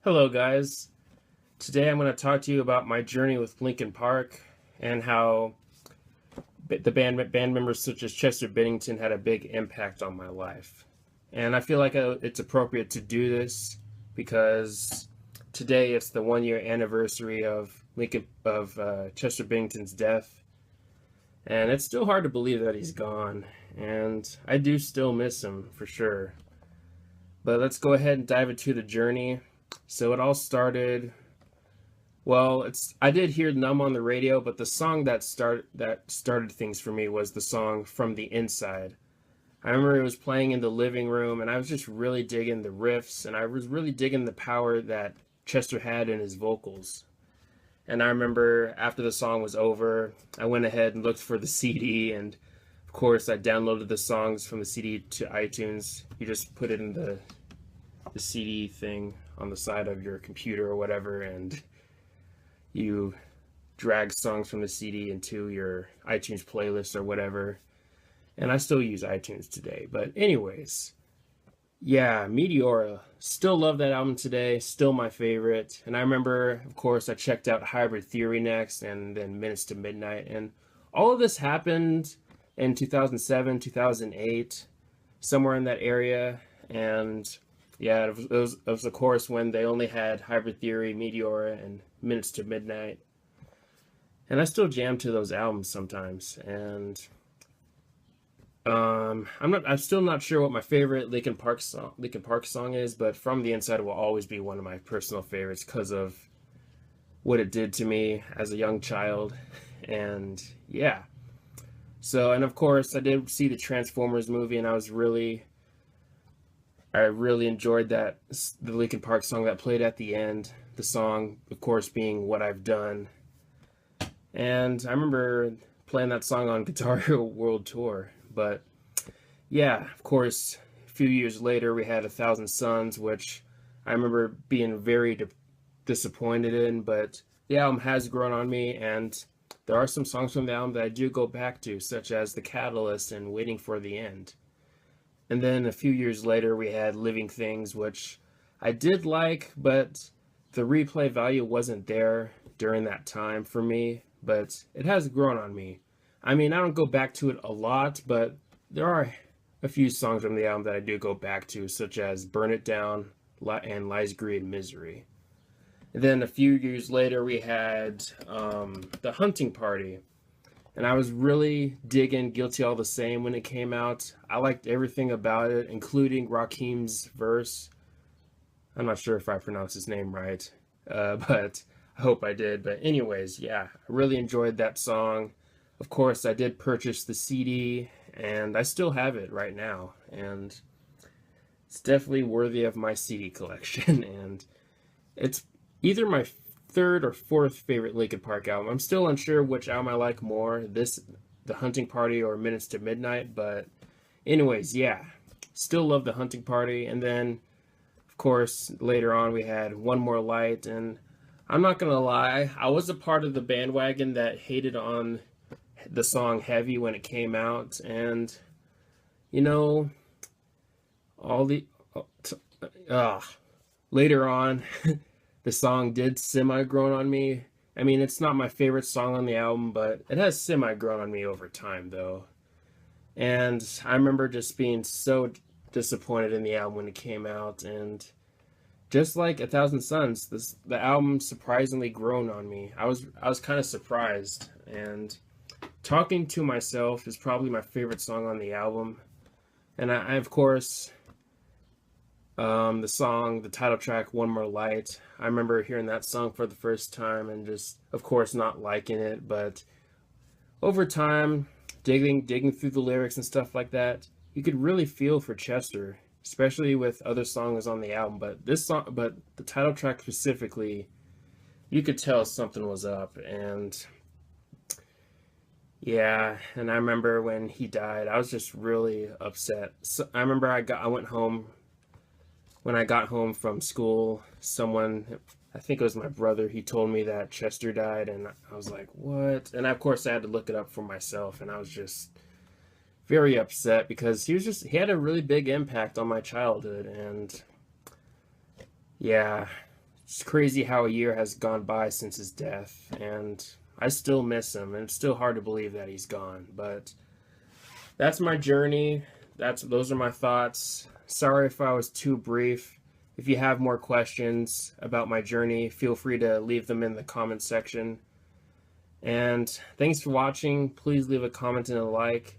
Hello, guys. Today I'm going to talk to you about my journey with Linkin Park and how the band members such as Chester Bennington had a big impact on my life. And I feel like it's appropriate to do this because today it's the 1 year anniversary of Chester Bennington's death, and it's still hard to believe that he's gone. And I do still miss him for sure. But let's go ahead and dive into the journey. So it all started. Well, I did hear Numb on the radio, but the song that started things for me was the song From the Inside. I remember it was playing in the living room, and I was just really digging the riffs, and I was really digging the power that Chester had in his vocals. And I remember after the song was over, I went ahead and looked for the CD, and of course I downloaded the songs from the CD to iTunes. You just put it in the CD thing on the side of your computer or whatever, and you drag songs from the CD into your iTunes playlist or whatever. And I still use iTunes today. But anyways, yeah, Meteora. Still love that album today. Still my favorite. And I remember, of course, I checked out Hybrid Theory next, and then Minutes to Midnight. And all of this happened in 2007, 2008, somewhere in that area. And yeah, it was of course when they only had Hybrid Theory, Meteora, and Minutes to Midnight. And I still jam to those albums sometimes. And I'm still not sure what my favorite Linkin Park song is, but From the Inside will always be one of my personal favorites because of what it did to me as a young child. And yeah. So, and of course I did see the Transformers movie, and I really enjoyed the Linkin Park song that played at the end. The song, of course, being What I've Done. And I remember playing that song on Guitar Hero World Tour. But yeah, of course, a few years later we had 1,000 Suns, which I remember being very disappointed in. But the album has grown on me, and there are some songs from the album that I do go back to, such as The Catalyst and Waiting for the End. And then a few years later, we had Living Things, which I did like, but the replay value wasn't there during that time for me, but it has grown on me. I mean, I don't go back to it a lot, but there are a few songs from the album that I do go back to, such as Burn It Down and Lies, Greed, and Misery. And then a few years later, we had The Hunting Party. And I was really digging Guilty All the Same when it came out. I liked everything about it, including Raheem's verse. I'm not sure if I pronounced his name right, but I hope I did. But anyways, yeah, I really enjoyed that song. Of course, I did purchase the CD, and I still have it right now. And it's definitely worthy of my CD collection. And it's either my third or fourth favorite Linkin Park album. I'm still unsure which album I like more, The Hunting Party, or Minutes to Midnight, but anyways, yeah, still love The Hunting Party. And then, of course, later on we had One More Light, and I'm not gonna lie, I was a part of the bandwagon that hated on the song Heavy when it came out, and you know, all the later on the song did semi-grown on me. I mean, it's not my favorite song on the album, but it has semi-grown on me over time, though. And I remember just being so disappointed in the album when it came out, and just like 1,000 Suns, the album surprisingly grown on me. I was kind of surprised, and Talking to Myself is probably my favorite song on the album. And I of course, the title track, One More Light, I remember hearing that song for the first time and just, of course, not liking it. But over time, digging through the lyrics and stuff like that, you could really feel for Chester, especially with other songs on the album. But the title track specifically, you could tell something was up. And yeah, and I remember when he died, I was just really upset. So I remember I went home. When I got home from school, someone, I think it was my brother, he told me that Chester died, and I was like, what? And of course I had to look it up for myself, and I was just very upset because he had a really big impact on my childhood. And yeah, It's crazy how a year has gone by since his death, and I still miss him, and it's still hard to believe that he's gone. But that's my journey. Those are my thoughts. Sorry if I was too brief. If you have more questions about my journey, feel free to leave them in the comment section. And thanks for watching. Please leave a comment and a like.